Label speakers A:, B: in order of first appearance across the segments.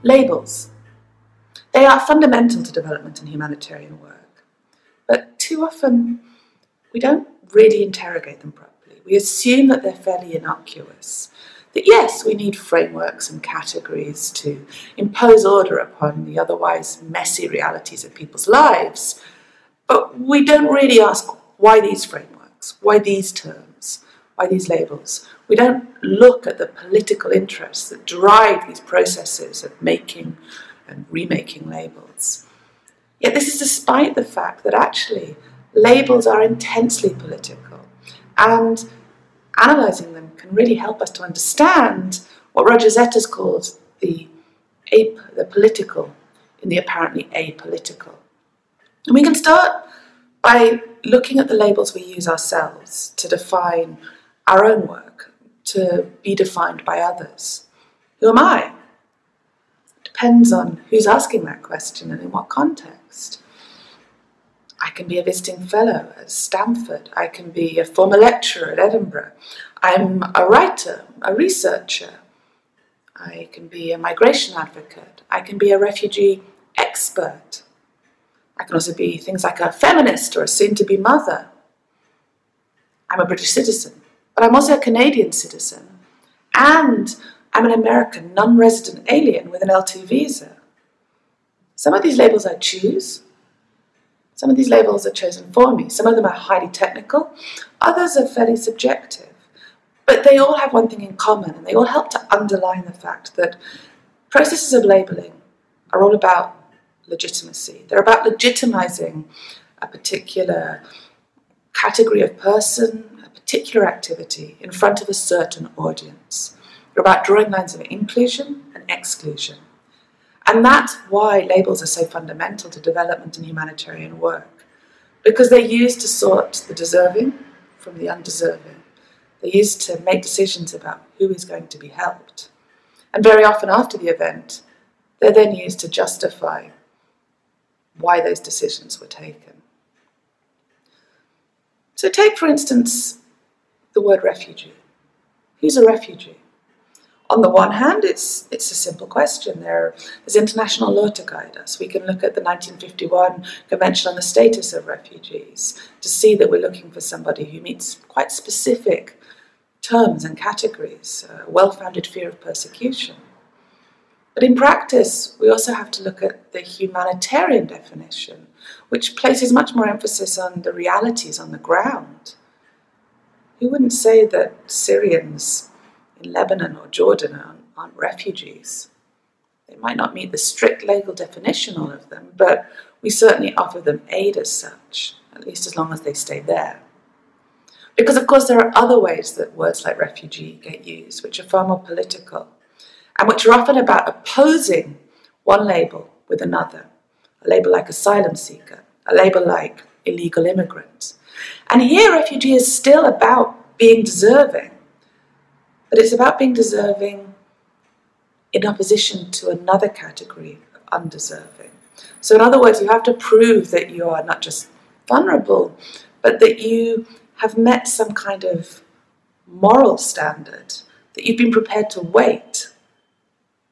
A: Labels. They are fundamental to development and humanitarian work, but too often we don't really interrogate them properly. We assume that they're fairly innocuous, that yes, we need frameworks and categories to impose order upon the otherwise messy realities of people's lives, but we don't really ask why these frameworks, why these terms, why these labels. We don't look at the political interests that drive these processes of making and remaking labels. Yet this is despite the fact that actually labels are intensely political, and analysing them can really help us to understand what Roger Zetters calls the political in the apparently apolitical. And we can start by looking at the labels we use ourselves to define our own work, to be defined by others. Who am I? It depends on who's asking that question and in what context. I can be a visiting fellow at Stanford. I can be a former lecturer at Edinburgh. I'm a writer, a researcher. I can be a migration advocate. I can be a refugee expert. I can also be things like a feminist or a soon-to-be mother. I'm a British citizen, but I'm also a Canadian citizen, and I'm an American non-resident alien with an L2 visa. Some of these labels I choose. Some of these labels are chosen for me. Some of them are highly technical. Others are fairly subjective. But they all have one thing in common, and they all help to underline the fact that processes of labeling are all about legitimacy. They're about legitimizing a particular category of person, a particular activity in front of a certain audience. They're about drawing lines of inclusion and exclusion. And that's why labels are so fundamental to development and humanitarian work, because they're used to sort the deserving from the undeserving. They're used to make decisions about who is going to be helped. And very often after the event, they're then used to justify why those decisions were taken. So take, for instance, the word refugee. Who's a refugee? On the one hand, it's a simple question. There's international law to guide us. We can look at the 1951 Convention on the Status of Refugees to see that we're looking for somebody who meets quite specific terms and categories, a well-founded fear of persecution. But in practice, we also have to look at the humanitarian definition, which places much more emphasis on the realities on the ground. Who wouldn't say that Syrians in Lebanon or Jordan aren't refugees? They might not meet the strict legal definition, all of them, but we certainly offer them aid as such, at least as long as they stay there. Because, of course, there are other ways that words like refugee get used, which are far more political, and which are often about opposing one label with another. A label like asylum seeker, a label like illegal immigrant. And here, refugee is still about being deserving, but it's about being deserving in opposition to another category of undeserving. So in other words, you have to prove that you are not just vulnerable, but that you have met some kind of moral standard, that you've been prepared to wait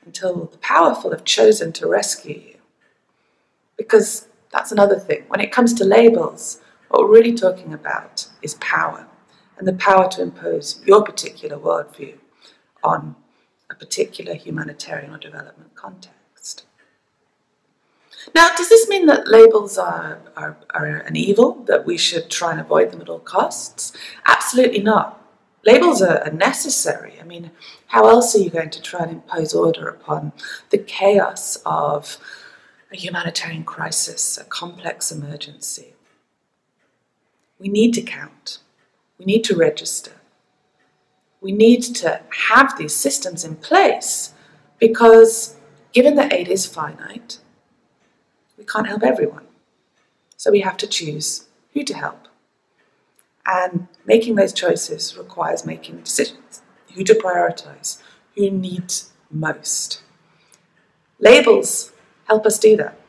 A: until the powerful have chosen to rescue you. Because that's another thing. When it comes to labels, what we're really talking about is power, and the power to impose your particular worldview on a particular humanitarian or development context. Now, does this mean that labels are an evil, that we should try and avoid them at all costs? Absolutely not. Labels are necessary. I mean, how else are you going to try and impose order upon the chaos of a humanitarian crisis, a complex emergency? We need to count. We need to register. We need to have these systems in place because, given that aid is finite, we can't help everyone. So we have to choose who to help. And making those choices requires making decisions, who to prioritize, who needs most. Labels help us do that.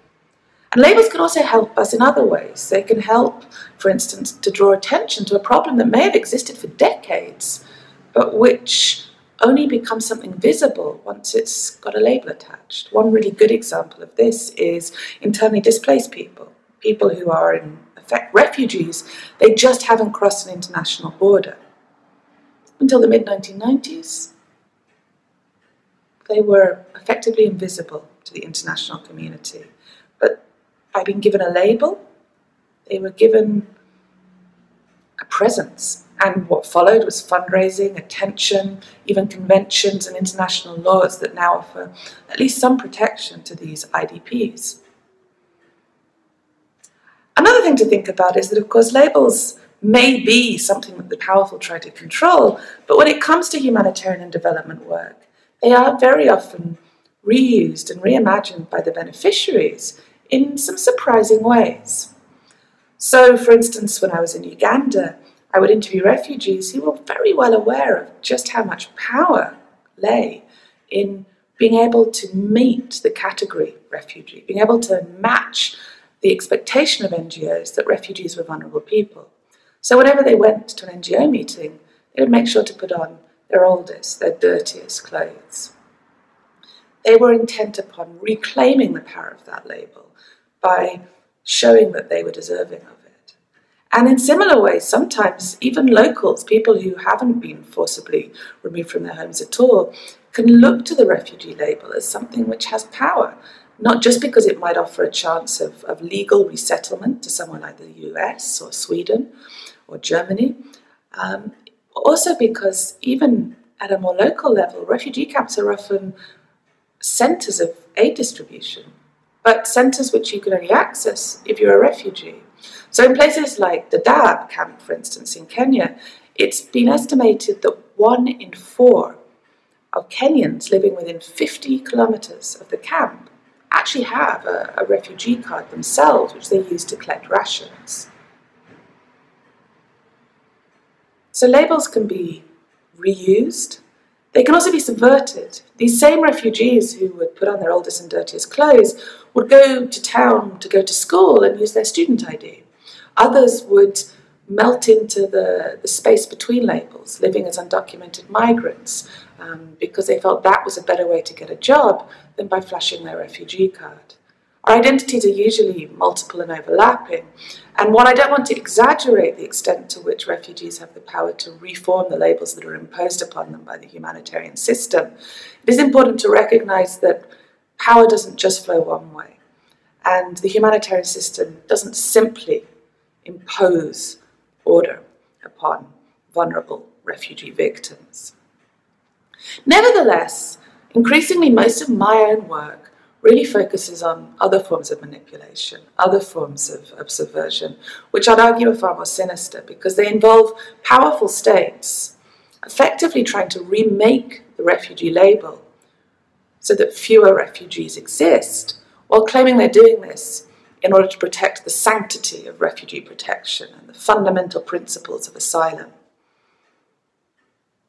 A: And labels can also help us in other ways. They can help, for instance, to draw attention to a problem that may have existed for decades, but which only becomes something visible once it's got a label attached. One really good example of this is internally displaced people, people who are in effect refugees. They just haven't crossed an international border. Until the mid-1990s, they were effectively invisible to the international community. But by being given a label, they were given a presence. And what followed was fundraising, attention, even conventions and international laws that now offer at least some protection to these IDPs. Another thing to think about is that, of course, labels may be something that the powerful try to control, but when it comes to humanitarian and development work, they are very often reused and reimagined by the beneficiaries in some surprising ways. So, for instance, when I was in Uganda, I would interview refugees who were very well aware of just how much power lay in being able to meet the category refugee, being able to match the expectation of NGOs that refugees were vulnerable people. So whenever they went to an NGO meeting, they would make sure to put on their oldest, their dirtiest clothes. They were intent upon reclaiming the power of that label by showing that they were deserving of it. And in similar ways, sometimes even locals, people who haven't been forcibly removed from their homes at all, can look to the refugee label as something which has power, not just because it might offer a chance of legal resettlement to somewhere like the US or Sweden or Germany, also because even at a more local level, refugee camps are often centres of aid distribution, but centres which you can only access if you're a refugee. So in places like the Dadaab camp, for instance, in Kenya, it's been estimated that 1 in 4 of Kenyans living within 50 kilometres of the camp actually have a refugee card themselves, which they use to collect rations. So labels can be reused. They can also be subverted. These same refugees who would put on their oldest and dirtiest clothes would go to town to go to school and use their student ID. Others would melt into the space between labels, living as undocumented migrants, because they felt that was a better way to get a job than by flashing their refugee card. Our identities are usually multiple and overlapping, and while I don't want to exaggerate the extent to which refugees have the power to reform the labels that are imposed upon them by the humanitarian system, it is important to recognize that power doesn't just flow one way, and the humanitarian system doesn't simply impose order upon vulnerable refugee victims. Nevertheless, increasingly most of my own work really focuses on other forms of manipulation, other forms of subversion, which I'd argue are far more sinister because they involve powerful states effectively trying to remake the refugee label so that fewer refugees exist, while claiming they're doing this in order to protect the sanctity of refugee protection and the fundamental principles of asylum.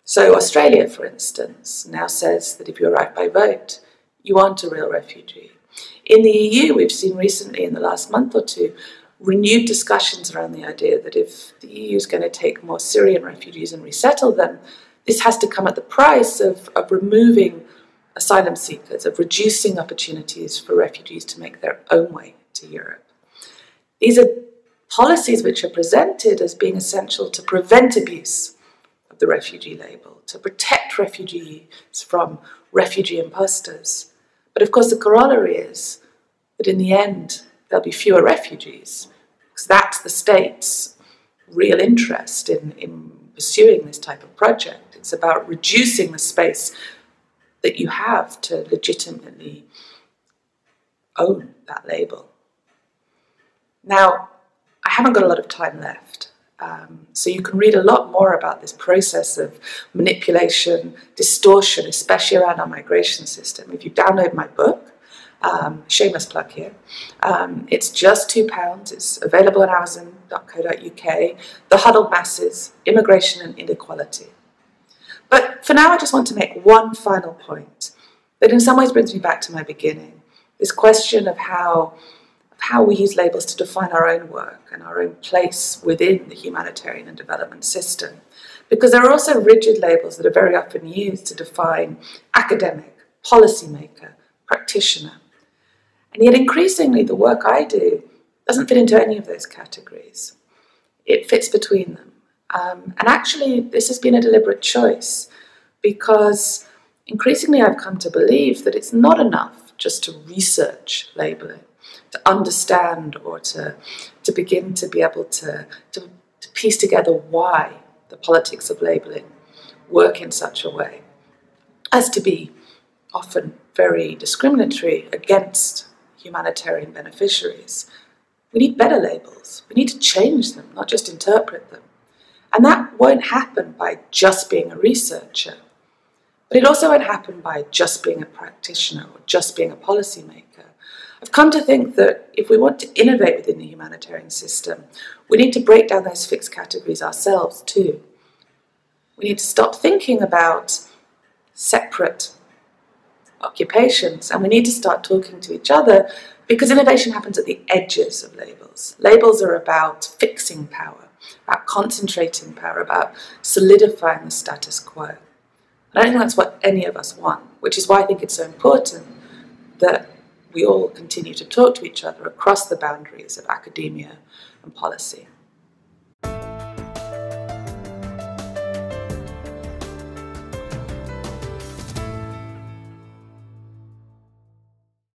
A: So Australia, for instance, now says that if you arrive by boat, you aren't a real refugee. In the EU, we've seen recently, in the last month or two, renewed discussions around the idea that if the EU is going to take more Syrian refugees and resettle them, this has to come at the price of removing asylum seekers, of reducing opportunities for refugees to make their own way to Europe. These are policies which are presented as being essential to prevent abuse of the refugee label, to protect refugees from refugee imposters. But of course the corollary is that in the end there'll be fewer refugees, because that's the state's real interest in pursuing this type of project. It's about reducing the space that you have to legitimately own that label. Now, I haven't got a lot of time left, so you can read a lot more about this process of manipulation, distortion, especially around our migration system. If you download my book, shameless plug here, it's just £2. It's available on amazon.co.uk, The Huddled Masses, Immigration and Inequality. But for now, I just want to make one final point that in some ways brings me back to my beginning, this question of how how we use labels to define our own work and our own place within the humanitarian and development system. Because there are also rigid labels that are very often used to define academic, policymaker, practitioner. And yet increasingly the work I do doesn't fit into any of those categories. It fits between them. And actually this has been a deliberate choice, because increasingly I've come to believe that it's not enough just to research labelling, to understand or to begin to be able to piece together why the politics of labelling work in such a way as to be often very discriminatory against humanitarian beneficiaries. We need better labels. We need to change them, not just interpret them. And that won't happen by just being a researcher. But it also won't happen by just being a practitioner or just being a policymaker. I've come to think that if we want to innovate within the humanitarian system, we need to break down those fixed categories ourselves too. We need to stop thinking about separate occupations, and we need to start talking to each other, because innovation happens at the edges of labels. Labels are about fixing power, about concentrating power, about solidifying the status quo. I don't think that's what any of us want, which is why I think it's so important that we all continue to talk to each other across the boundaries of academia and policy.